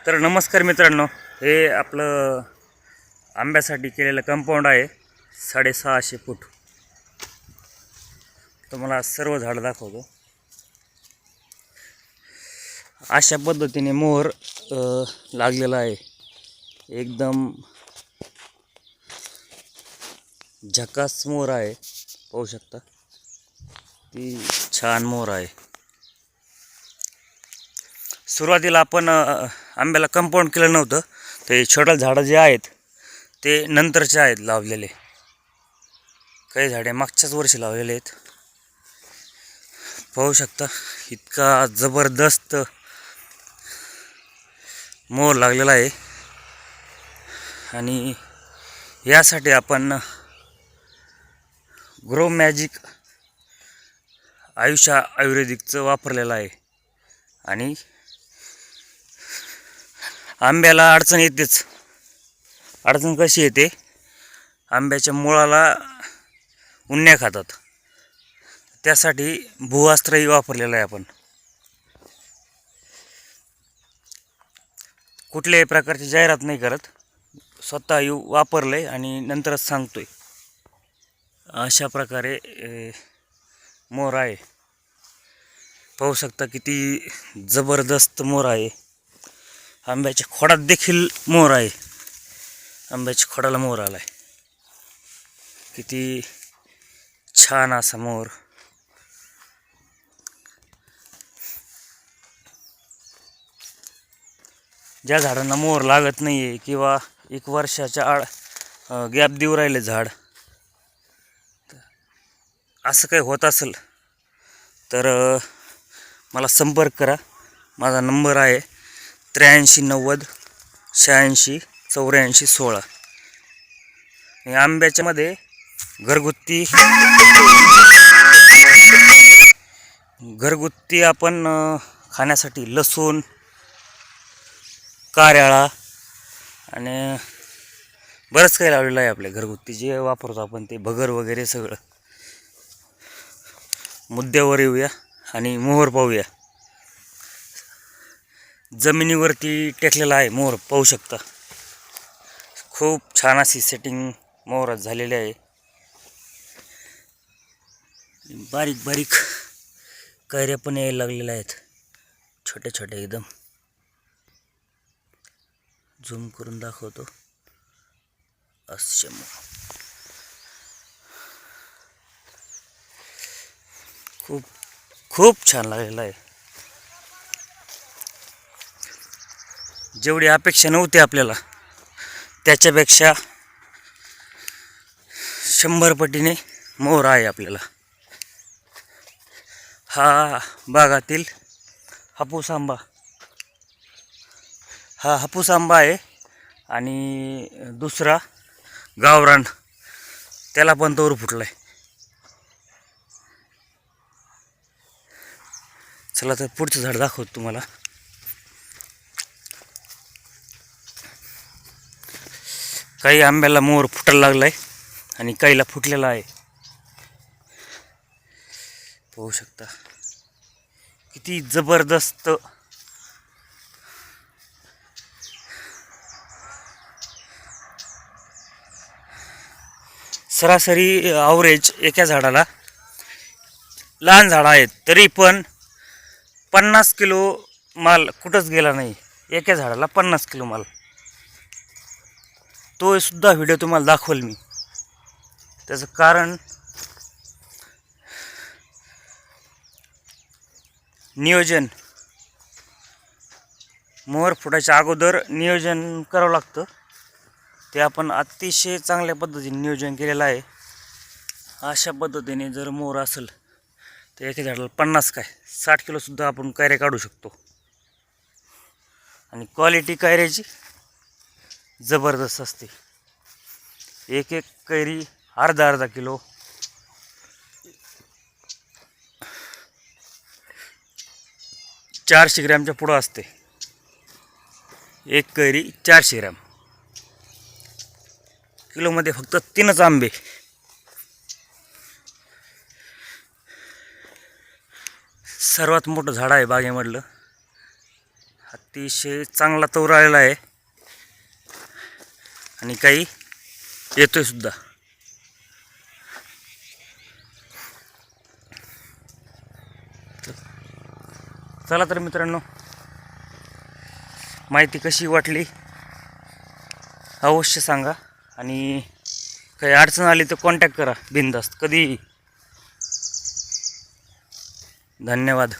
तर नमस्कार मित्रांनो, हे आपलं आंब्यासाठी केलेलं कंपाऊंड आहे 650 फूट. तुम्हाला सर्व झाड दाखवतो. अशा पद्धतीने मोहर लागलेला आहे. एकदम झकास मोहर आहे, पाहू शकता. ती छान मोहर आहे. सुरुवातीला आपण आंब्याला कंपाऊंड केलं नव्हतं. ते छोटे झाडं जे आहेत ते नंतरचे आहेत लावलेले. काही झाडे मागच्याच वर्षी लावलेले आहेत. पाहू शकता इतका जबरदस्त मोहर लागलेला आहे. आणि यासाठी आपण ग्रो मॅजिक आयुष्य आयुर्वेदिकचं वापरलेलं आहे. आणि आंब्याला अडचण येतेच. अडचण कशी येते? आंब्याच्या मुळाला उन्या खातात. त्यासाठी भूअस्त्रही वापरलेलं आहे आपण. कुठल्याही प्रकारची जाहिरात नाही करत, स्वतः वापरलंय आणि नंतरच सांगतोय. अशा प्रकारे मोर आहे. पाहू शकता किती जबरदस्त मोर आहे. आंब्याच्या खोडात देखील मोर आहे. आंब्याच्या खोडाला मोर आलाय. किती छान असा मोर. ज्या झाडांना मोर लागत नाहीये किंवा एक वर्षाच्या आड गॅप देऊ राहिले झाड, असं काही होत असेल तर मला संपर्क करा. माझा नंबर आहे 83 90 86 84 16. आंब्याच्या मध्ये घरगुती आपण खाण्यासाठी लसूण, कारळा आणि बरंच काही लावलेलं आहे. आपल्या घरगुती जे वापरतो आपण ते भगर वगैरे सगळं. मुद्द्यावर येऊया आणि मोहर पाहूया. जमिनीवरती टेकलेला आहे मोहर, पाहू शकता. खूप छान अशी सेटिंग मोहरात झालेली आहे. बारीक बारीक कैऱ्या पण यायला लागलेल्या आहेत, छोटे छोटे एकदम. झूम करून दाखवतो. असे खूप खूप छान लागलेला आहे. जेवढी अपेक्षा नव्हती आपल्याला त्याच्यापेक्षा 100 पटीने मोहर आहे आपल्याला. हा बागातील हापूस आंबा. हा हापूस आंबा आहे. आणि दुसरा गावरान, त्याला पण तोर फुटलाय. चला तर पुढचं झाड दाखवतो तुम्हाला. काही आंब्याला मोहर फुटायला लागलाय आणि काहीला फुटलेला आहे. पाहू शकता किती जबरदस्त. सरासरी ॲव्हरेज एका झाडाला, लहान झाड आहेत तरी पण 50 किलो माल कुठंच गेला नाही. एका झाडाला 50 किलो माल. तो सुद्धा व्हिडिओ तुम्हाला दाखवेल मी. त्याचं कारण नियोजन. मोहर फुटायच्या अगोदर नियोजन करावं लागतं. ते आपण अतिशय चांगल्या पद्धतीने नियोजन केलेलं आहे. अशा पद्धतीने जर मोहर असेल तर एका झाडाला 50 काय 60 किलो सुद्धा आपण कैऱ्या काढू शकतो. आणि क्वालिटी कैऱ्याची जबरदस्त असते. एक एक कैरी अर्धा किलो, 400 ग्रॅमच्या पुढं असते. एक कैरी 400 ग्रॅम. किलोमध्ये फक्त 3च आंबे. सर्वात मोठं झाड आहे बागेमधलं. अतिशय चांगला तोर आलेला आहे आणि काही येतोय सुद्धा. चला तर मित्रांनो, माहिती कशी वाटली अवश्य सांगा आणि काही अडचण आली तर कॉन्टॅक्ट करा बिनधास्त कधीही. धन्यवाद.